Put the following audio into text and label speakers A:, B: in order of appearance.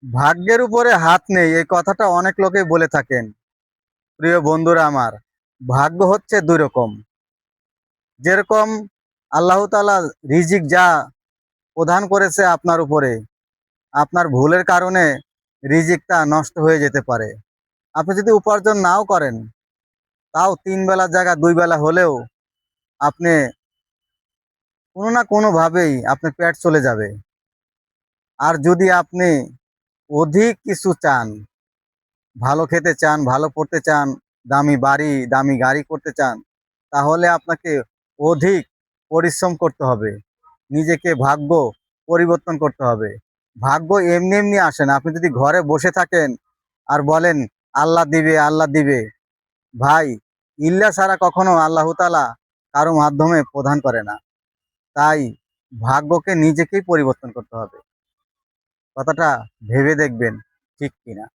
A: ভাগ্যের উপরে হাত নেই, এই কথাটা অনেক লোকেই বলে থাকেন। প্রিয় বন্ধুরা আমার, ভাগ্য হচ্ছে দুই রকম। যেরকম আল্লাহ তাআলা রিজিক যা প্রদান করেছে আপনার উপরে, আপনার ভুলের কারণে রিজিকটা নষ্ট হয়ে যেতে পারে। আপনি যদি উপার্জন নাও করেন, তাও 3 বেলার জায়গা 2 বেলা হলেও আপনি কোনো না কোনো ভাবেই আপনার পেট চলে যাবে। আর যদি আপনি অধিক কিছু চান, ভালো খেতে চান, ভালো পড়তে চান, দামি বাড়ি, দামি গাড়ি করতে চান, তাহলে আপনাকে অধিক পরিশ্রম করতে হবে। নিজেকে ভাগ্য পরিবর্তন করতে হবে। ভাগ্য এমনি এমনি আসে না। আপনি যদি ঘরে বসে থাকেন আর বলেন আল্লাহ দিবে, আল্লাহ দিবে, ভাই, ইল্লা ছাড়া কখনো আল্লাহ তাআলা কারো মাধ্যমে প্রদান করে না। তাই ভাগ্যকে নিজেকেই পরিবর্তন করতে হবে। কথাটা ভেবে দেখবেন ঠিক কিনা।